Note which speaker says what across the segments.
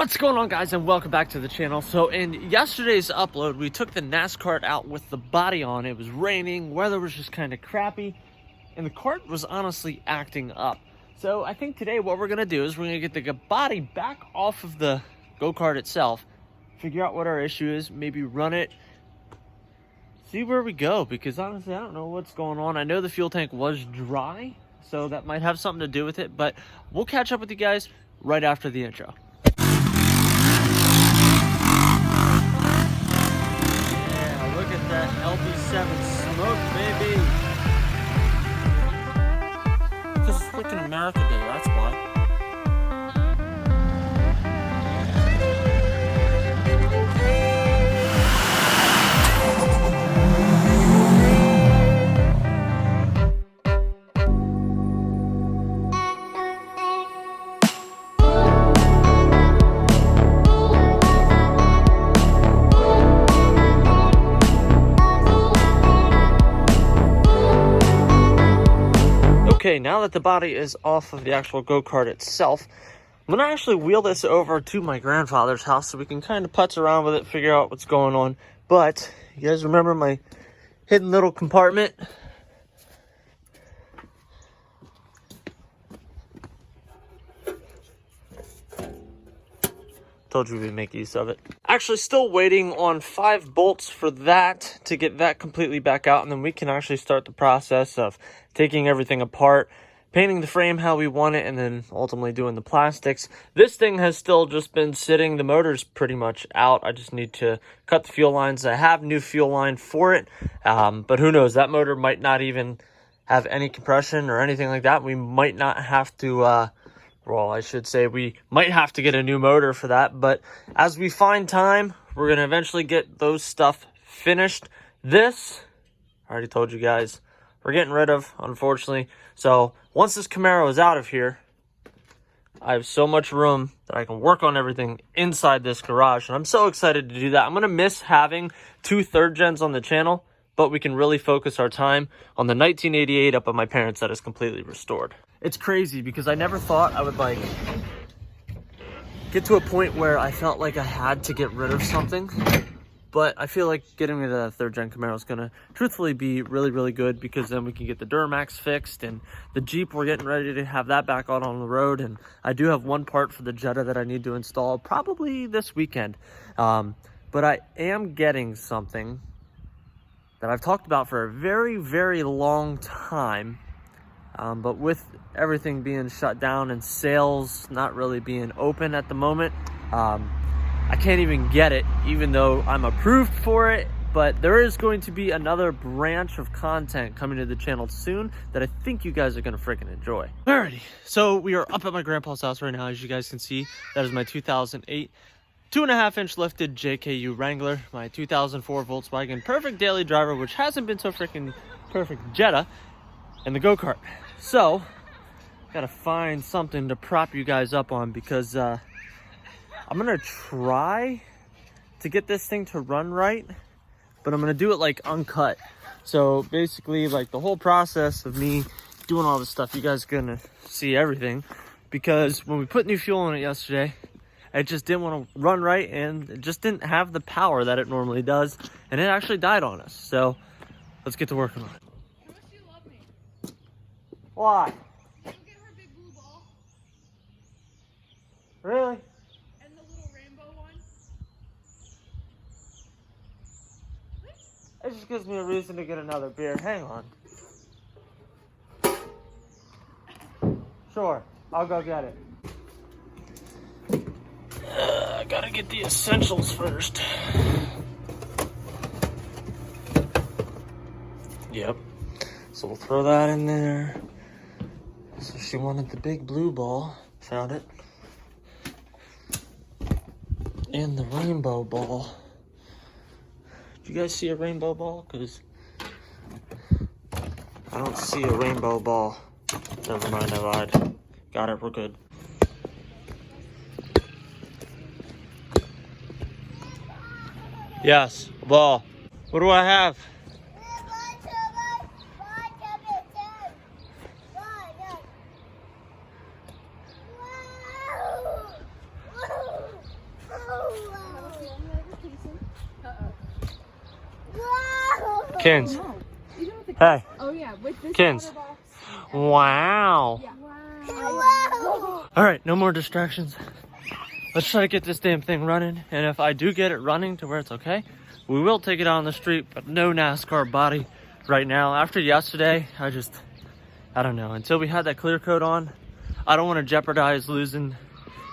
Speaker 1: What's going on, guys, and welcome back to the channel. So in yesterday's upload, we took the Nascar out with the body on. It was raining, weather was just kind of crappy, and the cart was honestly acting up. So I think today what we're gonna do is we're gonna get the body back off of the go-kart itself, figure out what our issue is, maybe run it, see where we go, because honestly I don't know what's going on. I know the fuel tank was dry, so that might have something to do with it, but we'll catch up with you guys right after the intro. Look at that LB7 smoke, baby. Because it's freaking America Day, that's why. Okay, now that the body is off of the actual go-kart itself, I'm gonna actually wheel this over to my grandfather's house so we can kind of putz around with it, figure out what's going on. But you guys remember my hidden little compartment? Told you we'd make use of it. Actually still waiting on 5 bolts for that to get that completely back out, and then we can actually start the process of taking everything apart, painting the frame how we want it, and then ultimately doing the plastics. This thing has still just been sitting. The motor's pretty much out. I just need to cut the fuel lines. I have new fuel line for it, but who knows, that motor might not even have any compression or anything like that. We might not have to well, I should say we might have to get a new motor for that, but as we find time, we're going to eventually get those stuff finished. This, I already told you guys, we're getting rid of, unfortunately. So once this Camaro is out of here, I have so much room that I can work on everything inside this garage, and I'm so excited to do that. I'm going to miss having 2 third gens on the channel, but we can really focus our time on the 1988 up at my parents' that is completely restored. It's crazy because I never thought I would like get to a point where I felt like I had to get rid of something, but I feel like getting rid of that 3rd gen Camaro is gonna truthfully be really, really good, because then we can get the Duramax fixed, and the Jeep, we're getting ready to have that back on the road, and I do have one part for the Jetta that I need to install probably this weekend. But I am getting something that I've talked about for a very, very long time. But with everything being shut down and sales not really being open at the moment, I can't even get it, even though I'm approved for it. But there is going to be another branch of content coming to the channel soon that I think you guys are going to freaking enjoy. Alrighty, so we are up at my grandpa's house right now. As you guys can see, that is my 2008 2.5-inch lifted JKU Wrangler, my 2004 Volkswagen Perfect Daily Driver, which hasn't been so freaking perfect, Jetta, and the go-kart. So gotta find something to prop you guys up on, because I'm gonna try to get this thing to run right, but I'm gonna do it like uncut. So basically, like, the whole process of me doing all this stuff, you guys are gonna see everything, because when we put new fuel in it yesterday, it just didn't want to run right, and it just didn't have the power that it normally does, and it actually died on us. So let's get to working on it. Why?
Speaker 2: Go get her big blue ball.
Speaker 1: Really?
Speaker 2: And the little rainbow one.
Speaker 1: It just gives me a reason to get another beer. Hang on. Sure, I'll go get it. I gotta get the essentials first. Yep. So we'll throw that in there. So she wanted the big blue ball. Found it. And the rainbow ball. Do you guys see a rainbow ball? Because I don't see a rainbow ball. Never mind, I lied. Got it, we're good. Yes, a ball. What do I have? Kins.
Speaker 2: No. Even with the
Speaker 1: Hey,
Speaker 2: Oh yeah, with this
Speaker 1: Kins.
Speaker 2: water box.
Speaker 1: Wow.
Speaker 2: Yeah. Wow.
Speaker 1: All right, no more distractions. Let's try to get this damn thing running. And if I do get it running to where it's okay, we will take it out on the street, but no NASCAR body right now. After yesterday, I don't know. Until we had that clear coat on, I don't want to jeopardize losing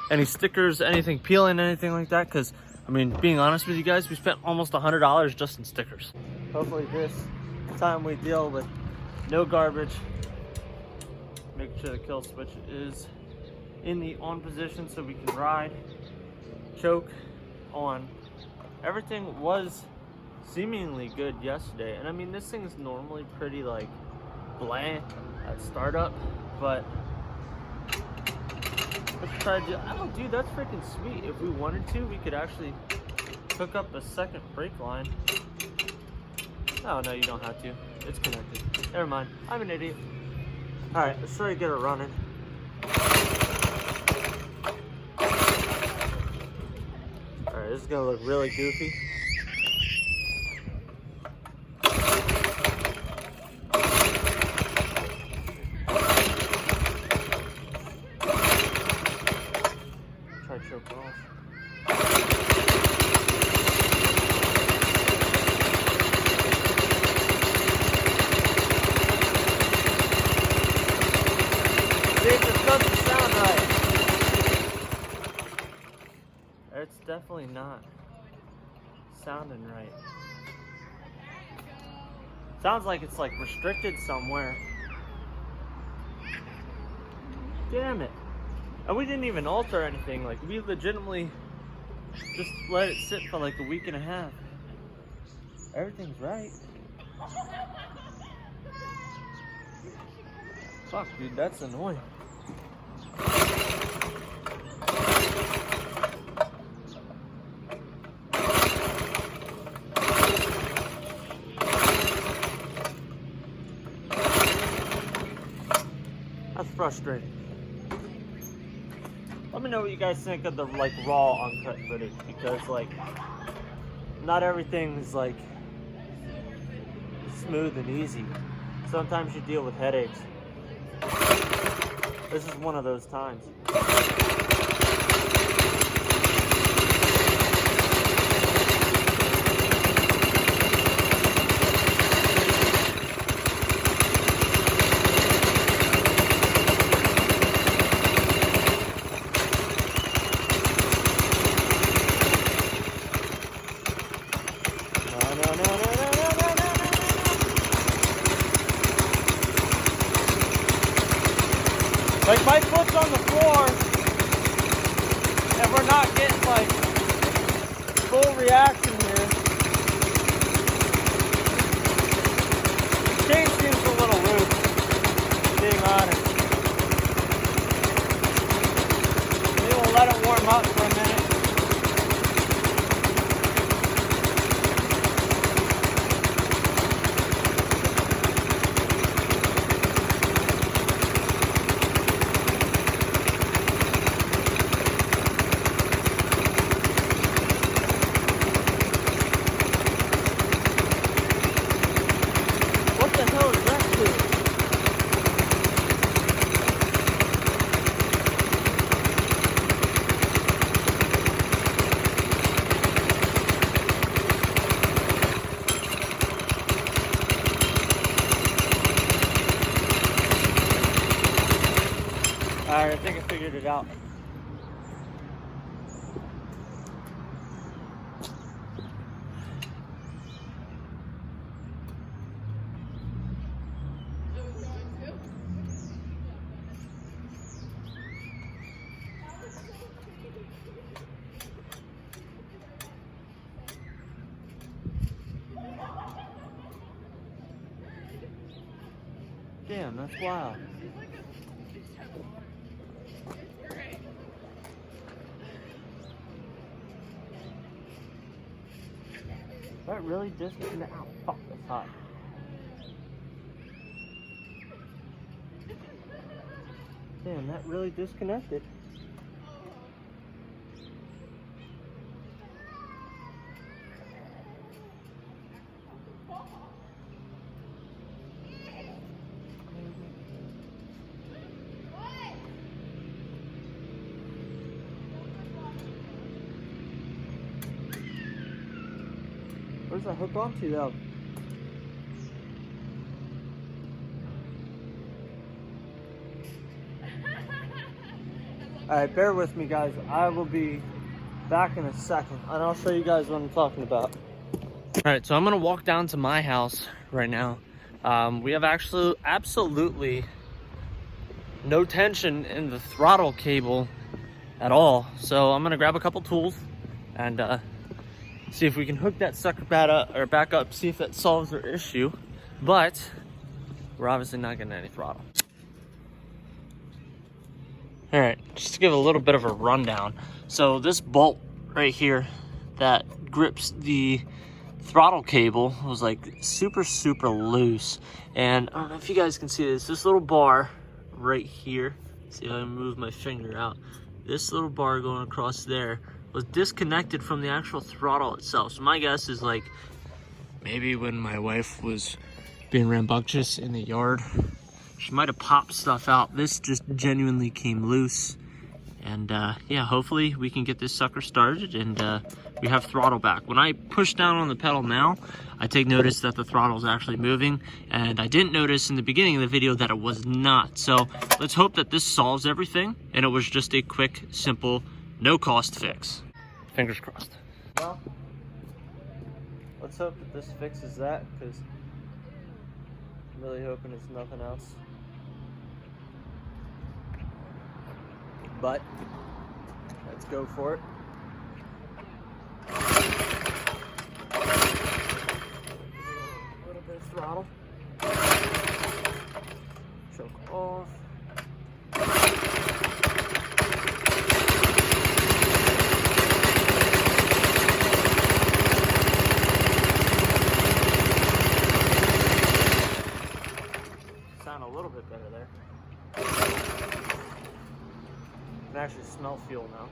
Speaker 1: any stickers, anything peeling, anything like that. Because, I mean, being honest with you guys, we spent almost $100 just in stickers. Hopefully this time we deal with no garbage. Make sure the kill switch is in the on position so we can ride. Choke on. Everything was seemingly good yesterday. And I mean, this thing's normally pretty like bland at startup, but let's try to, oh dude, that's freaking sweet. If we wanted to, we could actually hook up a second brake line. Oh no, you don't have to. It's connected. Never mind, I'm an idiot. All right, let's try to get it running. All right, this is gonna look really goofy. Try to choke off. It just doesn't sound right. It's definitely not sounding right. Sounds like it's like restricted somewhere. Damn it. And we didn't even alter anything. Like, we legitimately just let it sit for like a week and a half. Everything's right. Fuck, dude, that's annoying. That's frustrating. Let me know what you guys think of the like raw uncut footage, because like not everything is like smooth and easy. Sometimes you deal with headaches. This is one of those times. Like, my foot's on the floor, and we're not getting, like, full reaction here. The chain seems a little loose, being honest. Maybe we'll let it warm up for a minute. Alright, I think I figured it out. Damn, that's wild. That really disconnected. Ow, fuck, that's hot. Damn, that really disconnected. Where's that hook onto though? Alright, bear with me guys. I will be back in a second and I'll show you guys what I'm talking about. Alright, so I'm gonna walk down to my house right now. We have actually absolutely no tension in the throttle cable at all. So I'm gonna grab a couple tools and see if we can hook that sucker back up, see if that solves our issue. But we're obviously not getting any throttle. All right, just to give a little bit of a rundown. So this bolt right here that grips the throttle cable was like super loose. And I don't know if you guys can see this little bar right here. See if I can move my finger out. This little bar going across there was disconnected from the actual throttle itself. So my guess is like maybe when my wife was being rambunctious in the yard, she might have popped stuff out. This just genuinely came loose. And yeah, hopefully we can get this sucker started and we have throttle back. When I push down on the pedal now, I take notice that the throttle is actually moving. And I didn't notice in the beginning of the video that it was not. So let's hope that this solves everything and it was just a quick, simple, no cost fix. Fingers crossed. Well, let's hope that this fixes that, because I'm really hoping it's nothing else. But let's go for it. A little bit of throttle. Choke off. Sound a little bit better there. I can actually smell fuel now.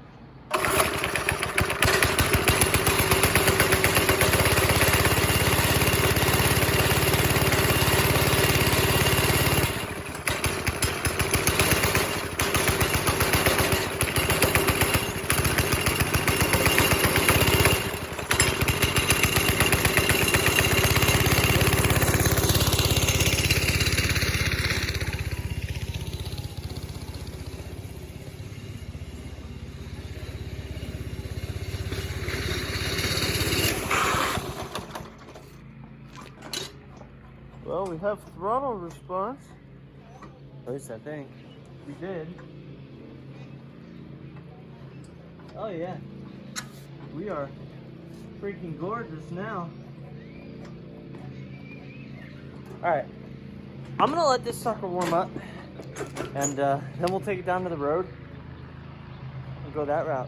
Speaker 1: Well, we have throttle response. At least I think we did. Oh yeah, we are freaking gorgeous now. All right, I'm gonna let this sucker warm up, and then we'll take it down to the road and go that route.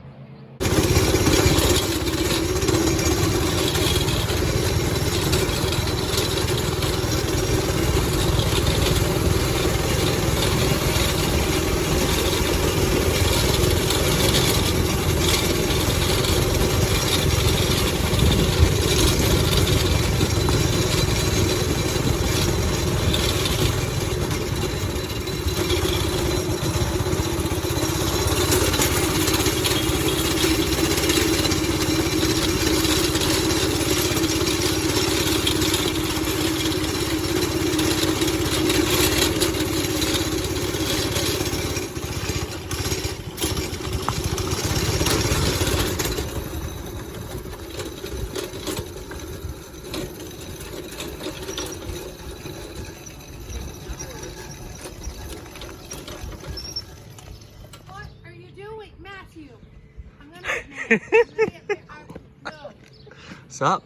Speaker 1: What's up?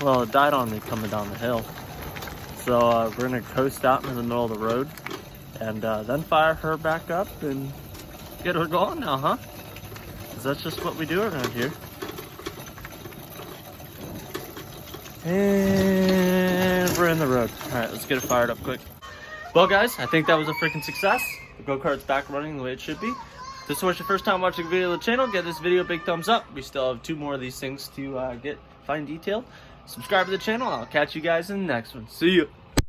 Speaker 1: Well, it died on me coming down the hill. So we're gonna coast out in the middle of the road and then fire her back up and get her going now, huh? 'Cause that's just what we do around here. And we're in the road. All right, let's get it fired up quick. Well guys, I think that was a freaking success. The go-kart's back running the way it should be. If this was your first time watching a video on the channel, give this video a big thumbs up. We still have 2 more of these things to get fine detailed. Subscribe to the channel. I'll catch you guys in the next one. See ya.